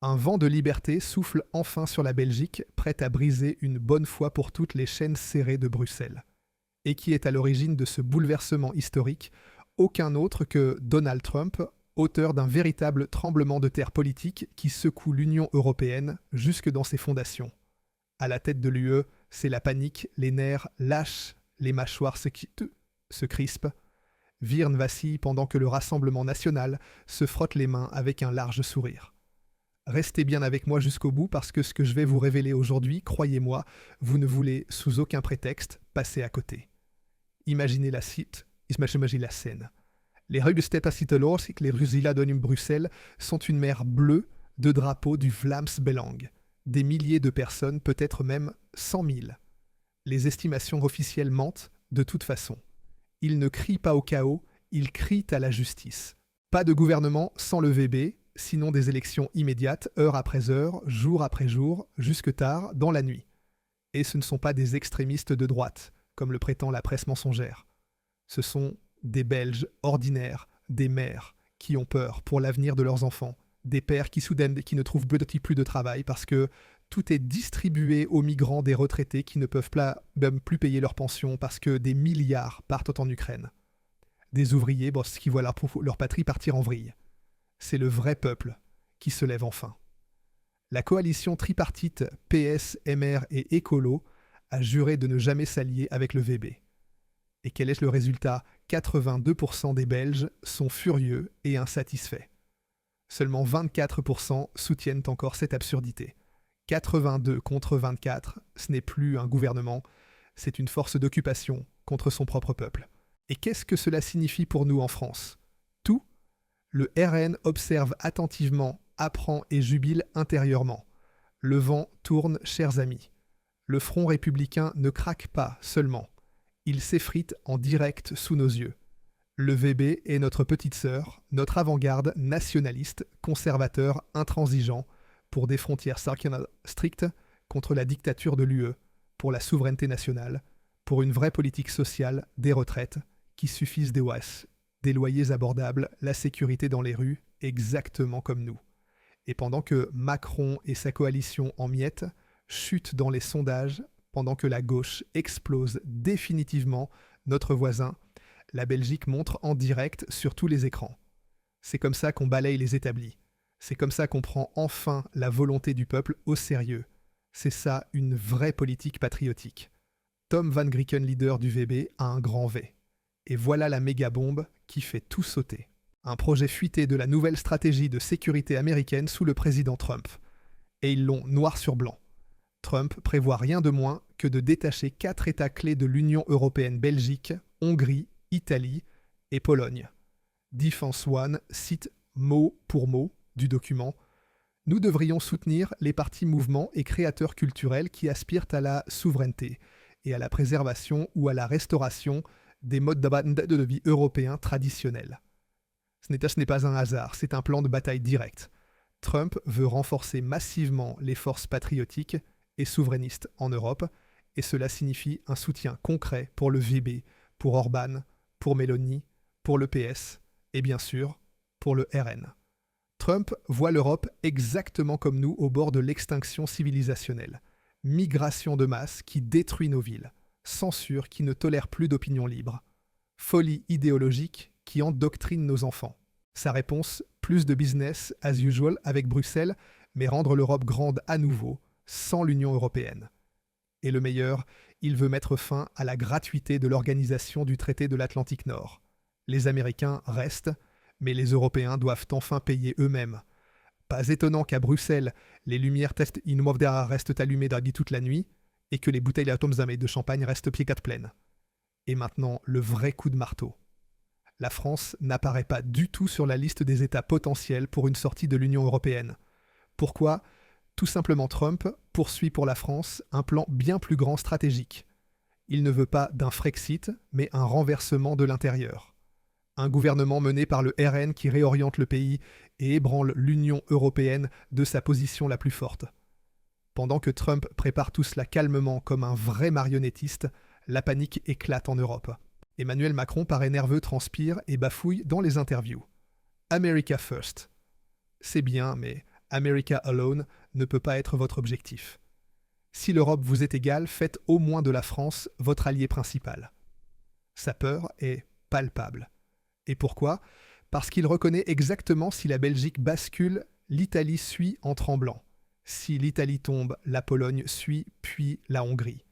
Un vent de liberté souffle enfin sur la Belgique, prête à briser une bonne fois pour toutes les chaînes serrées de Bruxelles. Et qui est à l'origine de ce bouleversement historique? Aucun autre que Donald Trump, auteur d'un véritable tremblement de terre politique qui secoue l'Union européenne jusque dans ses fondations. À la tête de l'UE, c'est la panique, les nerfs lâchent, les mâchoires se crispent. Virne vacille pendant que le Rassemblement national se frotte les mains avec un large sourire. Restez bien avec moi jusqu'au bout parce que ce que je vais vous révéler aujourd'hui, croyez-moi, vous ne voulez sous aucun prétexte passer à côté. Imaginez la scène. Les rues de Stedtaciteloos, les rues Ziladonum Bruxelles, sont une mer bleue de drapeaux du Vlaams Belang. Des milliers de personnes, peut-être même 100 000. Les estimations officielles mentent de toute façon. Ils ne crient pas au chaos, ils crient à la justice. Pas de gouvernement sans le VB, sinon des élections immédiates, heure après heure, jour après jour, jusque tard, dans la nuit. Et ce ne sont pas des extrémistes de droite, comme le prétend la presse mensongère. Ce sont des Belges ordinaires, des mères qui ont peur pour l'avenir de leurs enfants, des pères qui qui ne trouvent plus de travail parce que tout est distribué aux migrants des retraités qui ne peuvent même plus payer leur pension parce que des milliards partent en Ukraine. Des ouvriers qui voient leur patrie partir en vrille. C'est le vrai peuple qui se lève enfin. La coalition tripartite PS, MR et Écolo a juré de ne jamais s'allier avec le VB. Et quel est le résultat? 82% des Belges sont furieux et insatisfaits. Seulement 24% soutiennent encore cette absurdité. 82 contre 24, ce n'est plus un gouvernement, c'est une force d'occupation contre son propre peuple. Et qu'est-ce que cela signifie pour nous en France? Tout. Le RN observe attentivement, apprend et jubile intérieurement. Le vent tourne, chers amis. Le front républicain ne craque pas seulement. Il s'effrite en direct sous nos yeux. Le VB est notre petite sœur, notre avant-garde nationaliste, conservateur, intransigeant, pour des frontières strictes contre la dictature de l'UE, pour la souveraineté nationale, pour une vraie politique sociale, des retraites, qui suffisent des OAS, des loyers abordables, la sécurité dans les rues, exactement comme nous. Et pendant que Macron et sa coalition en miettes chutent dans les sondages, pendant que la gauche explose définitivement, notre voisin, la Belgique montre en direct sur tous les écrans. C'est comme ça qu'on balaye les établis. C'est comme ça qu'on prend enfin la volonté du peuple au sérieux. C'est ça une vraie politique patriotique. Tom Van Grieken, leader du VB, a un grand V. Et voilà la méga-bombe qui fait tout sauter. Un projet fuité de la nouvelle stratégie de sécurité américaine sous le président Trump. Et ils l'ont noir sur blanc. Trump prévoit rien de moins que de détacher 4 États clés de l'Union européenne: Belgique, Hongrie, Italie et Pologne. Defense One cite mot pour mot du document: nous devrions soutenir les partis, mouvements et créateurs culturels qui aspirent à la souveraineté et à la préservation ou à la restauration des modes de vie européens traditionnels. Ce n'est pas un hasard, c'est un plan de bataille direct. Trump veut renforcer massivement les forces patriotiques et souverainistes en Europe, et cela signifie un soutien concret pour le VB, pour Orban, pour Meloni, pour le PS, et bien sûr, pour le RN. Trump voit l'Europe exactement comme nous au bord de l'extinction civilisationnelle. Migration de masse qui détruit nos villes. Censure qui ne tolère plus d'opinion libre. Folie idéologique qui endoctrine nos enfants. Sa réponse, plus de business as usual avec Bruxelles, mais rendre l'Europe grande à nouveau, sans l'Union européenne. Et le meilleur, il veut mettre fin à la gratuité de l'organisation du traité de l'Atlantique Nord. Les Américains restent, mais les Européens doivent enfin payer eux-mêmes. Pas étonnant qu'à Bruxelles, les lumières restent allumées toute la nuit et que les bouteilles à Tomzame de champagne restent pieds quatre pleines. Et maintenant, le vrai coup de marteau. La France n'apparaît pas du tout sur la liste des États potentiels pour une sortie de l'Union européenne. Pourquoi ? Tout simplement, Trump poursuit pour la France un plan bien plus grand stratégique. Il ne veut pas d'un Frexit, mais un renversement de l'intérieur. Un gouvernement mené par le RN qui réoriente le pays et ébranle l'Union européenne de sa position la plus forte. Pendant que Trump prépare tout cela calmement comme un vrai marionnettiste, la panique éclate en Europe. Emmanuel Macron paraît nerveux, transpire et bafouille dans les interviews. America first. C'est bien, mais America alone ne peut pas être votre objectif. Si l'Europe vous est égale, faites au moins de la France votre allié principal. Sa peur est palpable. Et pourquoi ? Parce qu'il reconnaît exactement si la Belgique bascule, l'Italie suit en tremblant. Si l'Italie tombe, la Pologne suit, puis la Hongrie.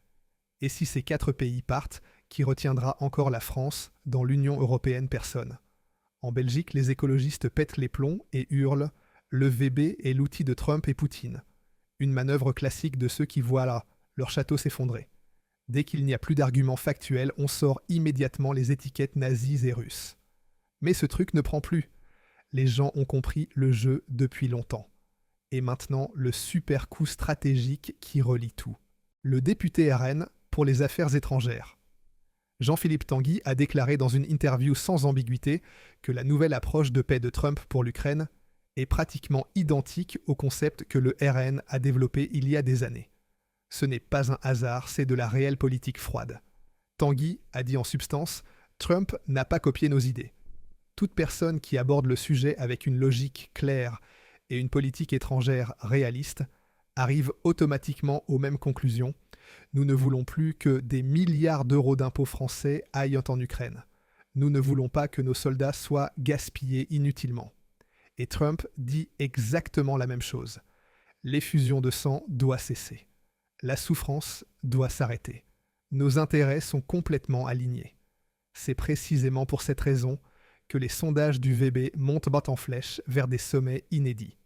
Et si ces 4 pays partent, qui retiendra encore la France dans l'Union européenne personne. En Belgique, les écologistes pètent les plombs et hurlent « Le VB est l'outil de Trump et Poutine ». Une manœuvre classique de ceux qui voient là leur château s'effondrer. Dès qu'il n'y a plus d'arguments factuels, on sort immédiatement les étiquettes nazies et russes. Mais ce truc ne prend plus. Les gens ont compris le jeu depuis longtemps. Et maintenant, le super coup stratégique qui relie tout. Le député RN pour les affaires étrangères. Jean-Philippe Tanguy a déclaré dans une interview sans ambiguïté que la nouvelle approche de paix de Trump pour l'Ukraine est pratiquement identique au concept que le RN a développé il y a des années. Ce n'est pas un hasard, c'est de la réelle politique froide. Tanguy a dit en substance « Trump n'a pas copié nos idées. Toute personne qui aborde le sujet avec une logique claire et une politique étrangère réaliste arrive automatiquement aux mêmes conclusions. Nous ne voulons plus que des milliards d'euros d'impôts français aillent en Ukraine. Nous ne voulons pas que nos soldats soient gaspillés inutilement. » Et Trump dit exactement la même chose. L'effusion de sang doit cesser. La souffrance doit s'arrêter. Nos intérêts sont complètement alignés. C'est précisément pour cette raison que les sondages du VB montent bas en flèche vers des sommets inédits.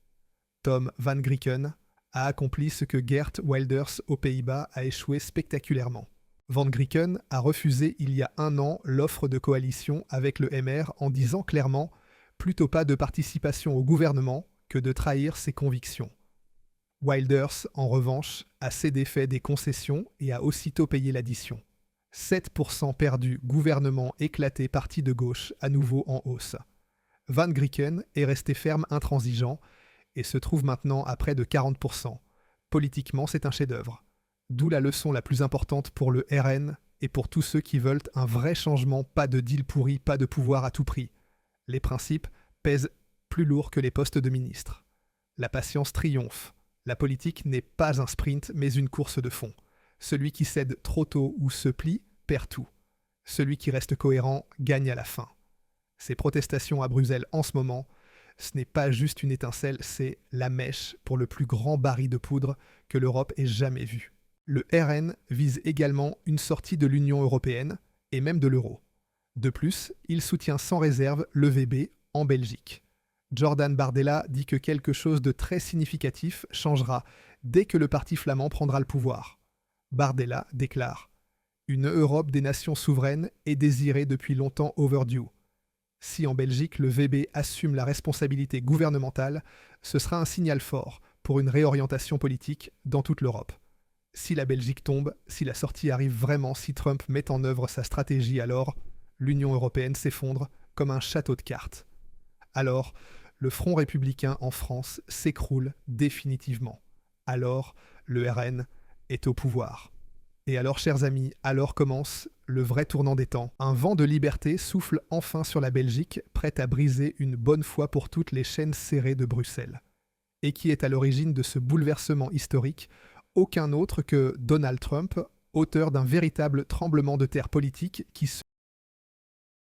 Tom Van Grieken a accompli ce que Geert Wilders aux Pays-Bas a échoué spectaculairement. Van Grieken a refusé il y a 1 an l'offre de coalition avec le MR en disant clairement plutôt pas de participation au gouvernement que de trahir ses convictions. Wilders, en revanche, a cédé fait des concessions et a aussitôt payé l'addition. 7% perdu, gouvernement éclaté, parti de gauche, à nouveau en hausse. Van Grieken est resté ferme, intransigeant, et se trouve maintenant à près de 40%. Politiquement, c'est un chef-d'œuvre. D'où la leçon la plus importante pour le RN et pour tous ceux qui veulent un vrai changement, pas de deal pourri, pas de pouvoir à tout prix. Les principes pèsent plus lourd que les postes de ministre. La patience triomphe. La politique n'est pas un sprint, mais une course de fond. Celui qui cède trop tôt ou se plie perd tout. Celui qui reste cohérent gagne à la fin. Ces protestations à Bruxelles en ce moment, ce n'est pas juste une étincelle, c'est la mèche pour le plus grand baril de poudre que l'Europe ait jamais vu. Le RN vise également une sortie de l'Union européenne et même de l'euro. De plus, il soutient sans réserve le VB en Belgique. Jordan Bardella dit que quelque chose de très significatif changera dès que le parti flamand prendra le pouvoir. Bardella déclare « Une Europe des nations souveraines est désirée depuis longtemps overdue. Si en Belgique le VB assume la responsabilité gouvernementale, ce sera un signal fort pour une réorientation politique dans toute l'Europe. Si la Belgique tombe, si la sortie arrive vraiment, si Trump met en œuvre sa stratégie, alors l'Union européenne s'effondre comme un château de cartes. Alors, le Front républicain en France s'écroule définitivement. Alors, le RN est au pouvoir. Et alors, chers amis, alors commence le vrai tournant des temps. Un vent de liberté souffle enfin sur la Belgique, prête à briser une bonne fois pour toutes les chaînes serrées de Bruxelles. Et qui est à l'origine de ce bouleversement historique, aucun autre que Donald Trump, auteur d'un véritable tremblement de terre politique qui